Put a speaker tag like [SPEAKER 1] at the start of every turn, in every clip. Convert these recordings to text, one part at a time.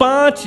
[SPEAKER 1] 5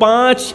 [SPEAKER 1] 5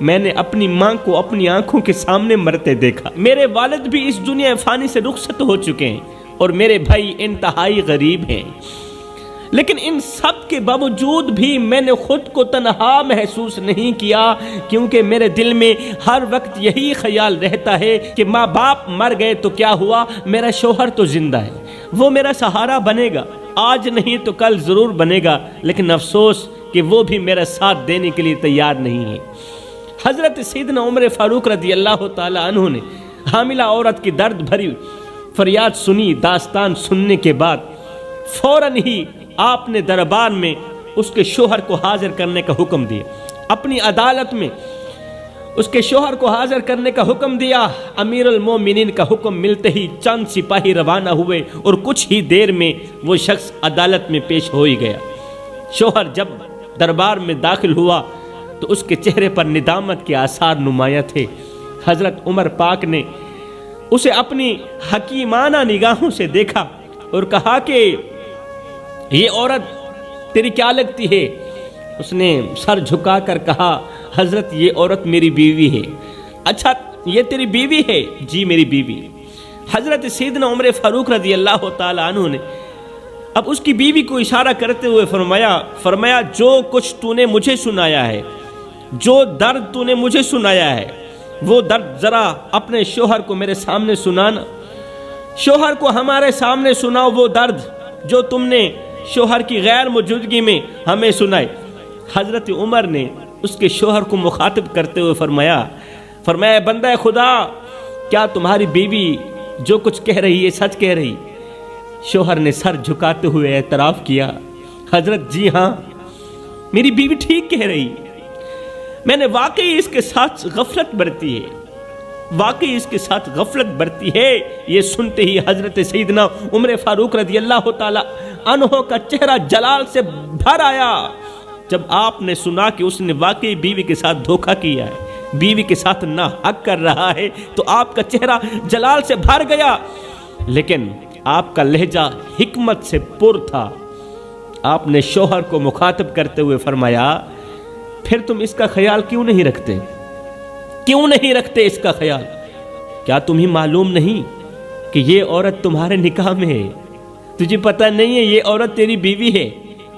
[SPEAKER 1] میں نے اپنی ماں کو اپنی آنکھوں کے سامنے مرتے دیکھا، میرے والد بھی اس دنیا فانی سے رخصت ہو چکے ہیں اور میرے بھائی انتہائی غریب ہیں، لیکن ان سب کے باوجود بھی میں نے خود کو تنہا محسوس نہیں کیا، کیونکہ میرے دل میں ہر وقت یہی خیال رہتا ہے کہ ماں باپ مر گئے تو کیا ہوا، میرا شوہر تو زندہ ہے، وہ میرا سہارا بنے گا، آج نہیں تو کل ضرور بنے گا، لیکن افسوس کہ وہ بھی میرا ساتھ دینے کے لیے تیار نہیں ہے۔ حضرت سیدنا عمر فاروق رضی اللہ تعالی عنہ نے حاملہ عورت کی درد بھری فریاد سنی، داستان سننے کے بعد فوراً ہی آپ نے دربار میں اس کے شوہر کو حاضر کرنے کا حکم دیا، اپنی عدالت میں اس کے شوہر کو حاضر کرنے کا حکم دیا۔ امیر المومنین کا حکم ملتے ہی چند سپاہی روانہ ہوئے اور کچھ ہی دیر میں وہ شخص عدالت میں پیش ہو ہی گیا۔ شوہر جب دربار میں داخل ہوا تو اس کے چہرے پر ندامت کے آثار نمایاں تھے۔ حضرت عمر پاک نے اسے اپنی حکیمانہ نگاہوں سے دیکھا اور کہا کہ یہ عورت تیری کیا لگتی ہے؟ اس نے سر جھکا کر کہا، حضرت یہ عورت میری بیوی ہے۔ اچھا یہ تیری بیوی ہے؟ جی میری بیوی۔ حضرت سیدنا عمر فاروق رضی اللہ تعالی عنہ نے اب اس کی بیوی کو اشارہ کرتے ہوئے فرمایا جو کچھ تو نے مجھے سنایا ہے، جو درد تو نے مجھے سنایا ہے، وہ درد ذرا اپنے شوہر کو میرے سامنے سنانا، شوہر کو ہمارے سامنے سناؤ وہ درد جو تم نے شوہر کی غیر موجودگی میں ہمیں سنائے۔ حضرت عمر نے اس کے شوہر کو مخاطب کرتے ہوئے فرمایا بندہ خدا، کیا تمہاری بیوی جو کچھ کہہ رہی ہے سچ کہہ رہی؟ شوہر نے سر جھکاتے ہوئے اعتراف کیا، حضرت جی ہاں میری بیوی ٹھیک کہہ رہی، میں نے واقعی اس کے ساتھ غفلت برتی ہے۔ یہ سنتے ہی حضرت سیدنا عمر فاروق رضی اللہ تعالی عنہ کا چہرہ جلال سے بھر آیا۔ جب آپ نے سنا کہ اس نے واقعی بیوی کے ساتھ دھوکہ کیا ہے، بیوی کے ساتھ ناحق کر رہا ہے، تو آپ کا چہرہ جلال سے بھر گیا، لیکن آپ کا لہجہ حکمت سے پر تھا۔ آپ نے شوہر کو مخاطب کرتے ہوئے فرمایا، پھر تم اس کا خیال کیوں نہیں رکھتے اس کا خیال؟ کیا تمہیں معلوم نہیں کہ یہ عورت تمہارے نکاح میں ہے؟ تجھے پتہ نہیں ہے یہ عورت تیری بیوی ہے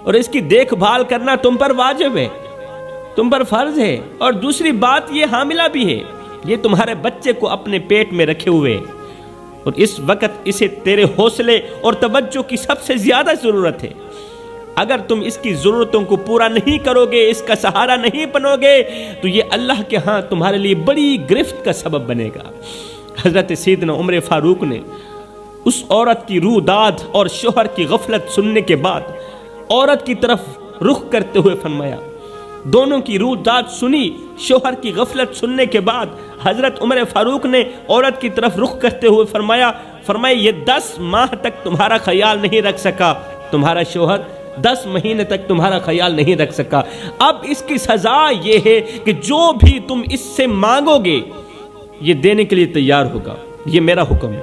[SPEAKER 1] اور اس کی دیکھ بھال کرنا تم پر واجب ہے، تم پر فرض ہے، اور دوسری بات یہ حاملہ بھی ہے، یہ تمہارے بچے کو اپنے پیٹ میں رکھے ہوئے، اور اس وقت اسے تیرے حوصلے اور توجہ کی سب سے زیادہ ضرورت ہے۔ اگر تم اس کی ضرورتوں کو پورا نہیں کرو گے، اس کا سہارا نہیں بنو گے، تو یہ اللہ کے ہاں تمہارے لیے بڑی گرفت کا سبب بنے گا۔ حضرت سیدنا عمر فاروق نے اس عورت کی روح داد اور شوہر کی غفلت سننے کے بعد عورت کی طرف رخ کرتے ہوئے فرمایا، دونوں کی روح داد سنی، شوہر کی غفلت سننے کے بعد حضرت عمر فاروق نے عورت کی طرف رخ کرتے ہوئے فرمایا یہ 10 ماہ تک تمہارا خیال نہیں رکھ سکا، تمہارا شوہر 10 مہینے تک تمہارا خیال نہیں رکھ سکا، اب اس کی سزا یہ ہے کہ جو بھی تم اس سے مانگو گے یہ دینے کے لیے تیار ہوگا، یہ میرا حکم ہے،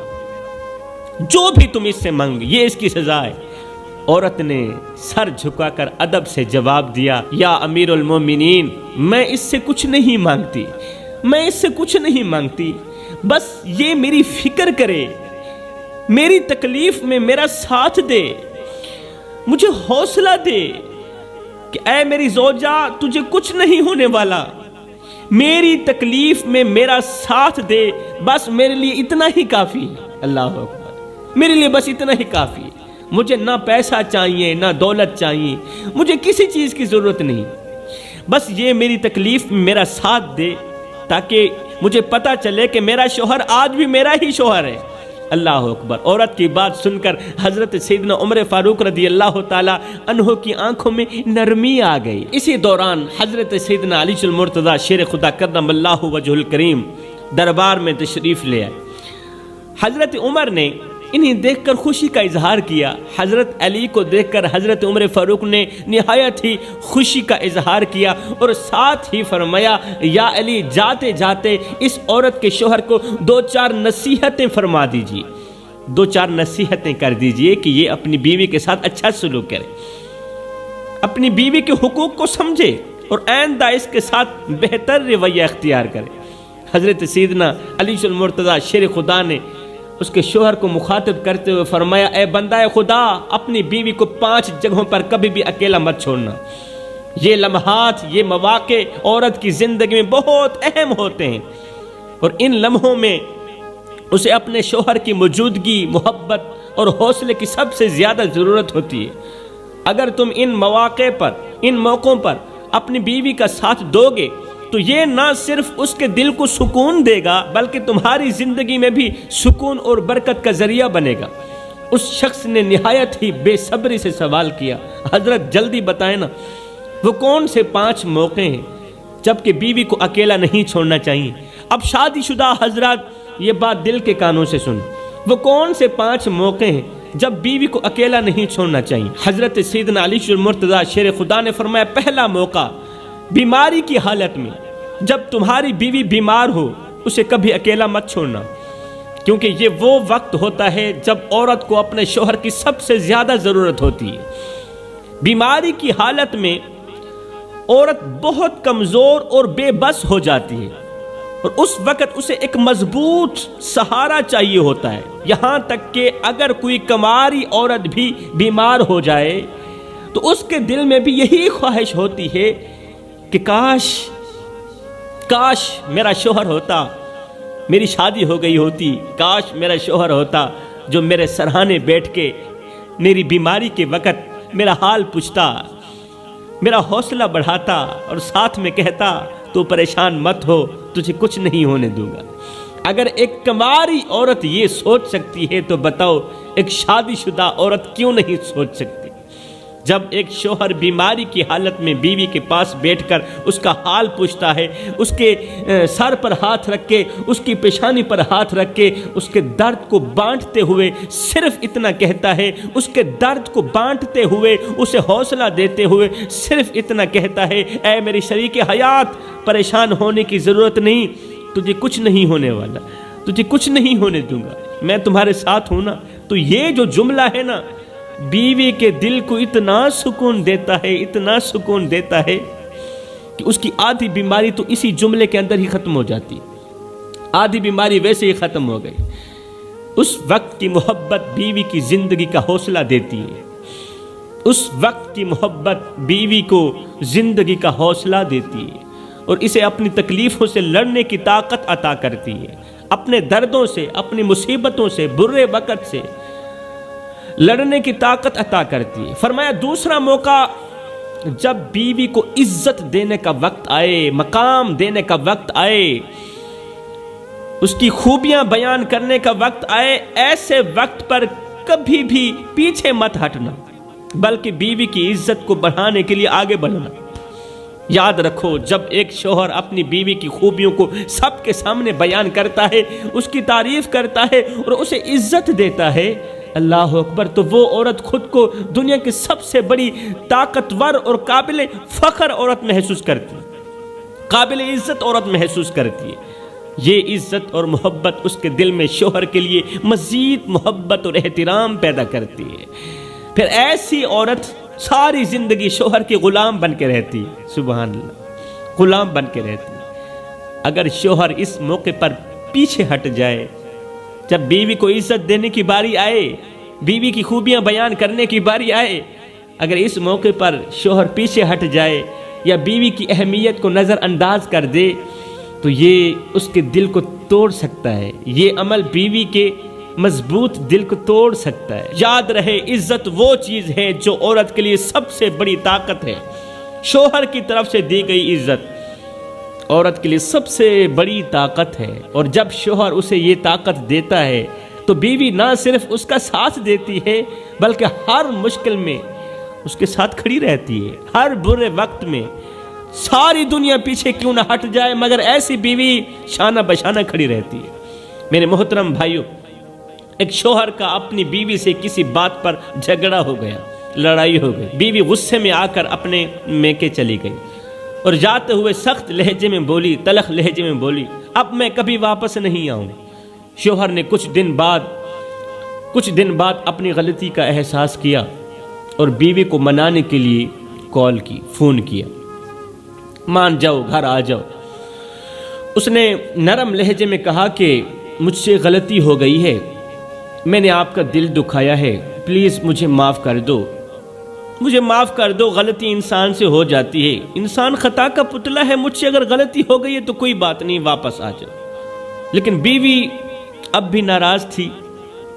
[SPEAKER 1] جو بھی تم اس سے مانگے یہ اس کی سزا ہے۔ عورت نے سر جھکا کر ادب سے جواب دیا، یا امیر المومنین، میں اس سے کچھ نہیں مانگتی، بس یہ میری فکر کرے، میری تکلیف میں میرا ساتھ دے، مجھے حوصلہ دے کہ اے میری زوجہ تجھے کچھ نہیں ہونے والا، میری تکلیف میں میرا ساتھ دے، بس میرے لیے اتنا ہی کافی ہے۔ اللہ اکبر، میرے لیے بس اتنا ہی کافی ہے، مجھے نہ پیسہ چاہیے نہ دولت چاہیے، مجھے کسی چیز کی ضرورت نہیں، بس یہ میری تکلیف میں میرا ساتھ دے تاکہ مجھے پتہ چلے کہ میرا شوہر آج بھی میرا ہی شوہر ہے۔ اللہ اکبر۔ عورت کی بات سن کر حضرت سیدنا عمر فاروق رضی اللہ تعالی عنہ کی آنکھوں میں نرمی آ گئی۔ اسی دوران حضرت سیدنا علی المرتضی شیر خدا کرم اللہ وجہ الکریم دربار میں تشریف لے آئے۔ حضرت عمر نے انہیں دیکھ کر خوشی کا اظہار کیا۔ حضرت علی کو دیکھ کر حضرت عمر فاروق نے نہایت ہی خوشی کا اظہار کیا اور ساتھ ہی فرمایا، یا علی جاتے جاتے اس عورت کے شوہر کو 2-4 نصیحتیں فرما دیجیے، 2-4 نصیحتیں کر دیجیے کہ یہ اپنی بیوی کے ساتھ اچھا سلوک کرے، اپنی بیوی کے حقوق کو سمجھے اور آئندہ اس کے ساتھ بہتر رویہ اختیار کرے۔ حضرت سیدنا علی المرتضیٰ شیر خدا نے اس کے شوہر کو مخاطب کرتے ہوئے فرمایا، اے بندہ خدا، اپنی بیوی کو 5 جگہوں پر کبھی بھی اکیلا مت چھوڑنا۔ یہ لمحات، یہ مواقع عورت کی زندگی میں بہت اہم ہوتے ہیں، اور ان لمحوں میں اسے اپنے شوہر کی موجودگی، محبت اور حوصلے کی سب سے زیادہ ضرورت ہوتی ہے۔ اگر تم ان مواقع پر، ان موقعوں پر اپنی بیوی کا ساتھ دو گے تو یہ نہ صرف اس کے دل کو سکون دے گا بلکہ تمہاری زندگی میں بھی سکون اور برکت کا ذریعہ بنے گا۔ اس شخص نے نہایت ہی بے صبری سے سوال کیا، حضرت جلدی بتائیں نا، وہ کون سے 5 موقع ہیں جبکہ بیوی کو اکیلا نہیں چھوڑنا چاہیے؟ اب شادی شدہ حضرات یہ بات دل کے کانوں سے سن، وہ کون سے 5 موقع ہیں جب بیوی کو اکیلا نہیں چھوڑنا چاہیے؟ حضرت سیدنا علی المرتضیٰ شیر خدا نے فرمایا، پہلا موقع بیماری کی حالت میں، جب تمہاری بیوی بیمار ہو اسے کبھی اکیلا مت چھوڑنا، کیونکہ یہ وہ وقت ہوتا ہے جب عورت کو اپنے شوہر کی سب سے زیادہ ضرورت ہوتی ہے۔ بیماری کی حالت میں عورت بہت کمزور اور بے بس ہو جاتی ہے، اور اس وقت اسے ایک مضبوط سہارا چاہیے ہوتا ہے۔ یہاں تک کہ اگر کوئی کماری عورت بھی بیمار ہو جائے تو اس کے دل میں بھی یہی خواہش ہوتی ہے کہ کاش میرا شوہر ہوتا، میری شادی ہو گئی ہوتی، کاش میرا شوہر ہوتا جو میرے سرہانے بیٹھ کے میری بیماری کے وقت میرا حال پوچھتا، میرا حوصلہ بڑھاتا اور ساتھ میں کہتا تو پریشان مت ہو، تجھے کچھ نہیں ہونے دوں گا۔ اگر ایک کماری عورت یہ سوچ سکتی ہے تو بتاؤ ایک شادی شدہ عورت کیوں نہیں سوچ سکتی؟ جب ایک شوہر بیماری کی حالت میں بیوی کے پاس بیٹھ کر اس کا حال پوچھتا ہے، اس کے سر پر ہاتھ رکھ کے، اس کی پیشانی پر ہاتھ رکھ کے اس کے درد کو بانٹتے ہوئے صرف اتنا کہتا ہے، اس کے درد کو بانٹتے ہوئے اسے حوصلہ دیتے ہوئے صرف اتنا کہتا ہے، اے میری شریک حیات، پریشان ہونے کی ضرورت نہیں، تجھے کچھ نہیں ہونے والا، تجھے کچھ نہیں ہونے دوں گا، میں تمہارے ساتھ ہوں نا۔ تو یہ جو جملہ ہے نا، بیوی کے دل کو اتنا سکون دیتا ہے، اتنا سکون دیتا ہے کہ اس کی آدھی بیماری تو اسی جملے کے اندر ہی ختم ہو جاتی، آدھی بیماری ویسے ہی ختم ہو گئی۔ اس وقت کی محبت بیوی کی زندگی کا حوصلہ دیتی ہے، اس وقت کی محبت بیوی کو زندگی کا حوصلہ دیتی ہے، اور اسے اپنی تکلیفوں سے لڑنے کی طاقت عطا کرتی ہے، اپنے دردوں سے، اپنی مصیبتوں سے، برے وقت سے لڑنے کی طاقت عطا کرتی ہے۔ فرمایا دوسرا موقع، جب بیوی کو عزت دینے کا وقت آئے، مقام دینے کا وقت آئے، اس کی خوبیاں بیان کرنے کا وقت آئے، ایسے وقت پر کبھی بھی پیچھے مت ہٹنا بلکہ بیوی کی عزت کو بڑھانے کے لیے آگے بڑھنا۔ یاد رکھو، جب ایک شوہر اپنی بیوی کی خوبیوں کو سب کے سامنے بیان کرتا ہے، اس کی تعریف کرتا ہے اور اسے عزت دیتا ہے، اللہ اکبر، تو وہ عورت خود کو دنیا کی سب سے بڑی طاقتور اور قابل فخر عورت محسوس کرتی ہے، قابل عزت عورت محسوس کرتی ہے۔ یہ عزت اور محبت اس کے دل میں شوہر کے لیے مزید محبت اور احترام پیدا کرتی ہے۔ پھر ایسی عورت ساری زندگی شوہر کی غلام بن کے رہتی ہے، سبحان اللہ، غلام بن کے رہتی ہے۔ اگر شوہر اس موقع پر پیچھے ہٹ جائے، جب بیوی کو عزت دینے کی باری آئے، بیوی کی خوبیاں بیان کرنے کی باری آئے، اگر اس موقع پر شوہر پیچھے ہٹ جائے یا بیوی کی اہمیت کو نظر انداز کر دے تو یہ اس کے دل کو توڑ سکتا ہے، یہ عمل بیوی کے مضبوط دل کو توڑ سکتا ہے۔ یاد رہے، عزت وہ چیز ہے جو عورت کے لیے سب سے بڑی طاقت ہے۔ شوہر کی طرف سے دی گئی عزت عورت کے لیے سب سے بڑی طاقت ہے، اور جب شوہر اسے یہ طاقت دیتا ہے تو بیوی نہ صرف اس کا ساتھ دیتی ہے بلکہ ہر مشکل میں اس کے ساتھ کھڑی رہتی ہے، ہر برے وقت میں۔ ساری دنیا پیچھے کیوں نہ ہٹ جائے مگر ایسی بیوی شانہ بشانہ کھڑی رہتی ہے۔ میرے محترم بھائیوں، ایک شوہر کا اپنی بیوی سے کسی بات پر جھگڑا ہو گیا، لڑائی ہو گئی، بیوی غصے میں آ کر اپنے میکے چلی گئی اور جاتے ہوئے سخت لہجے میں بولی، تلخ لہجے میں بولی، اب میں کبھی واپس نہیں آؤں۔ شوہر نے کچھ دن بعد اپنی غلطی کا احساس کیا اور بیوی کو منانے کے لیے کال کی، فون کیا، مان جاؤ, گھر آ جاؤ. اس نے نرم لہجے میں کہا کہ مجھ سے غلطی ہو گئی ہے, میں نے آپ کا دل دکھایا ہے, پلیز مجھے معاف کر دو, مجھے معاف کر دو. غلطی انسان سے ہو جاتی ہے, انسان خطا کا پتلا ہے, مجھ سے اگر غلطی ہو گئی ہے تو کوئی بات نہیں, واپس آ جاؤ. لیکن بیوی اب بھی ناراض تھی,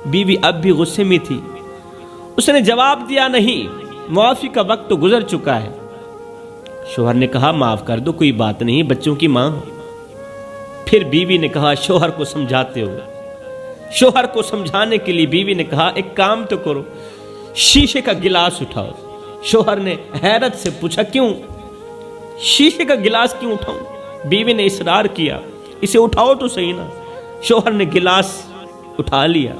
[SPEAKER 1] بیوی اب بھی غصے میں تھی. اس نے جواب دیا, نہیں, معافی کا وقت تو گزر چکا ہے. شوہر نے کہا معاف کر دو, کوئی بات نہیں, بچوں کی ماں. پھر بیوی نے کہا, شوہر کو سمجھاتے ہوئے, شوہر کو سمجھانے کے لیے بیوی نے کہا, ایک کام تو کرو, شیشے کا گلاس اٹھاؤ. شوہر نے حیرت سے پوچھا, کیوں, شیشے کا گلاس کیوں اٹھاؤں؟ بیوی نے اصرار کیا, اسے اٹھاؤ تو صحیح نا. شوہر نے گلاس اٹھا لیا.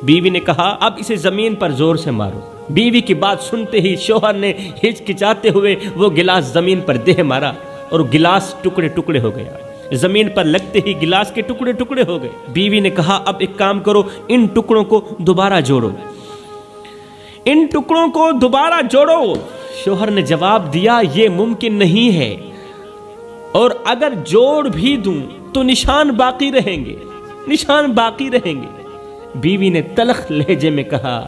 [SPEAKER 1] بیوی نے کہا, اب اسے زمین پر زور سے مارو. بیوی کی بات سنتے ہی شوہر نے ہچکچاتے ہوئے وہ گلاس زمین پر دے مارا اور گلاس ٹکڑے ٹکڑے ہو گیا. زمین پر لگتے ہی گلاس کے ٹکڑے ٹکڑے ہو گئے. بیوی نے کہا, اب ایک کام کرو, ان ٹکڑوں کو دوبارہ جوڑو, ان ٹکڑوں کو دوبارہ جوڑو. شوہر نے جواب دیا, یہ ممکن نہیں ہے, اور اگر جوڑ بھی دوں تو نشان باقی رہیں گے, نشان باقی رہیں گے. بیوی نے تلخ لہجے میں کہا,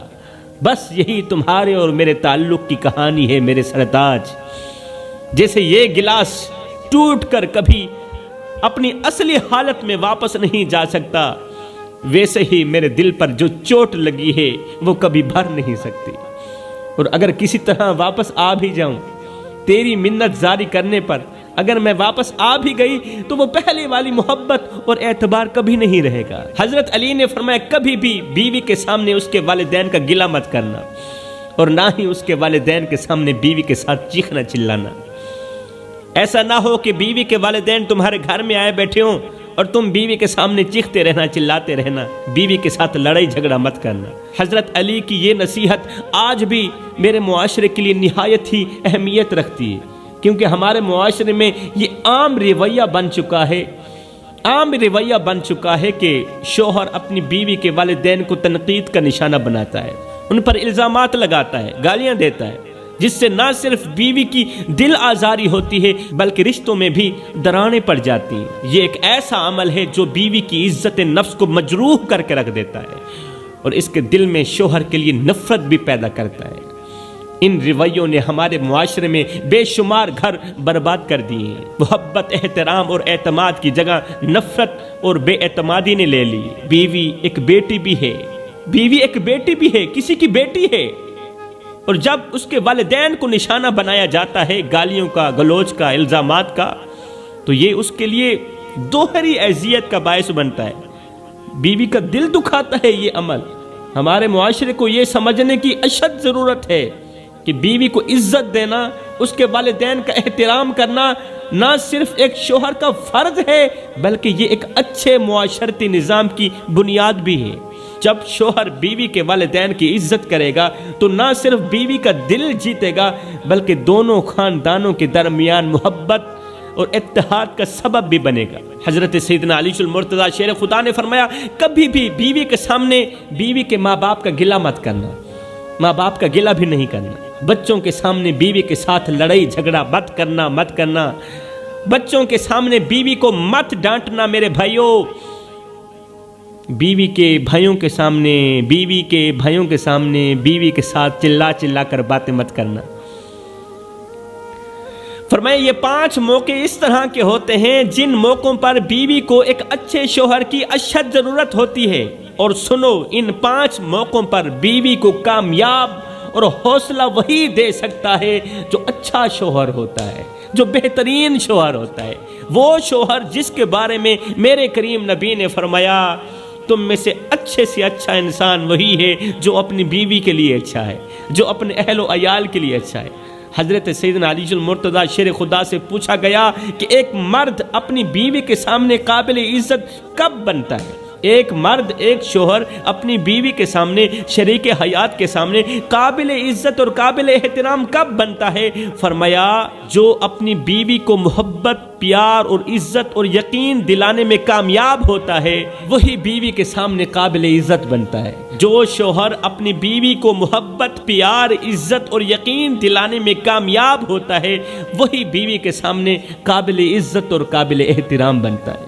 [SPEAKER 1] بس یہی تمہارے اور میرے تعلق کی کہانی ہے میرے سرتاج. جیسے یہ گلاس ٹوٹ کر کبھی اپنی اصلی حالت میں واپس نہیں جا سکتا, ویسے ہی میرے دل پر جو چوٹ لگی ہے وہ کبھی بھر نہیں سکتی. اور اگر کسی طرح واپس آ بھی جاؤں, تیری منت جاری کرنے پر اگر میں واپس آ بھی گئی تو وہ پہلے والی محبت اور اعتبار کبھی نہیں رہے گا. حضرت علی نے فرمایا, کبھی بھی بیوی کے سامنے اس کے والدین کا گلہ مت کرنا, اور نہ ہی اس کے والدین کے سامنے بیوی کے ساتھ چیخنا چلانا. ایسا نہ ہو کہ بیوی کے والدین تمہارے گھر میں آئے بیٹھے ہوں اور تم بیوی کے سامنے چیختے رہنا, چلاتے رہنا. بیوی کے ساتھ لڑائی جھگڑا مت کرنا. حضرت علی کی یہ نصیحت آج بھی میرے معاشرے کے لیے نہایت ہی اہمیت رکھتی ہے, کیونکہ ہمارے معاشرے میں یہ عام رویہ بن چکا ہے, عام رویہ بن چکا ہے کہ شوہر اپنی بیوی کے والدین کو تنقید کا نشانہ بناتا ہے, ان پر الزامات لگاتا ہے, گالیاں دیتا ہے, جس سے نہ صرف بیوی کی دل آزاری ہوتی ہے بلکہ رشتوں میں بھی دراڑیں پڑ جاتی ہیں. یہ ایک ایسا عمل ہے جو بیوی کی عزت نفس کو مجروح کر کے رکھ دیتا ہے اور اس کے دل میں شوہر کے لیے نفرت بھی پیدا کرتا ہے. ان رویوں نے ہمارے معاشرے میں بے شمار گھر برباد کر دیے ہیں. محبت, احترام اور اعتماد کی جگہ نفرت اور بے اعتمادی نے لے لی. بیوی ایک بیٹی بھی ہے, بیوی ایک بیٹی بھی ہے, کسی کی بیٹی ہے, اور جب اس کے والدین کو نشانہ بنایا جاتا ہے گالیوں کا, گلوچ کا, الزامات کا, تو یہ اس کے لیے دوہری اذیت کا باعث بنتا ہے. بیوی کا دل دکھاتا ہے یہ عمل. ہمارے معاشرے کو یہ سمجھنے کی اشد ضرورت ہے کہ بیوی کو عزت دینا, اس کے والدین کا احترام کرنا نہ صرف ایک شوہر کا فرض ہے بلکہ یہ ایک اچھے معاشرتی نظام کی بنیاد بھی ہے. جب شوہر بیوی کے والدین کی عزت کرے گا تو نہ صرف بیوی کا دل جیتے گا بلکہ دونوں خاندانوں کے درمیان محبت اور اتحاد کا سبب بھی بنے گا. حضرت سیدنا علی المرتضیٰ شیر خدا نے فرمایا, کبھی بھی بیوی کے سامنے بیوی کے ماں باپ کا گلہ مت کرنا, ماں باپ کا گلہ بھی نہیں کرنا. بچوں کے سامنے بیوی کے ساتھ لڑائی جھگڑا مت کرنا. بچوں کے سامنے بیوی کو مت ڈانٹنا میرے بھائیوں. بیوی کے بھائیوں کے سامنے بیوی کے ساتھ چلا کر باتیں مت کرنا. فرمایا, یہ 5 موقع اس طرح کے ہوتے ہیں جن موقعوں پر بیوی کو ایک اچھے شوہر کی اشد ضرورت ہوتی ہے. اور سنو, ان 5 موقعوں پر بیوی کو کامیاب اور حوصلہ وہی دے سکتا ہے جو اچھا شوہر ہوتا ہے, جو بہترین شوہر ہوتا ہے. وہ شوہر جس کے بارے میں میرے کریم نبی نے فرمایا, تم میں سے اچھا انسان وہی ہے جو اپنی بیوی کے لیے اچھا ہے, جو اپنے اہل و عیال کے لیے اچھا ہے. حضرت سیدنا علی المرتضیٰ شیر خدا سے پوچھا گیا کہ ایک مرد اپنی بیوی کے سامنے قابل عزت کب بنتا ہے؟ ایک مرد, ایک شوہر اپنی بیوی کے سامنے, شریک حیات کے سامنے قابل عزت اور قابل احترام کب بنتا ہے؟ فرمایا, جو اپنی بیوی کو محبت, پیار اور عزت اور یقین دلانے میں کامیاب ہوتا ہے وہی بیوی کے سامنے قابل عزت بنتا ہے. جو شوہر اپنی بیوی کو محبت، پیار، عزت اور یقین دلانے میں کامیاب ہوتا ہے، وہی بیوی کے سامنے قابل عزت اور قابل احترام بنتا ہے۔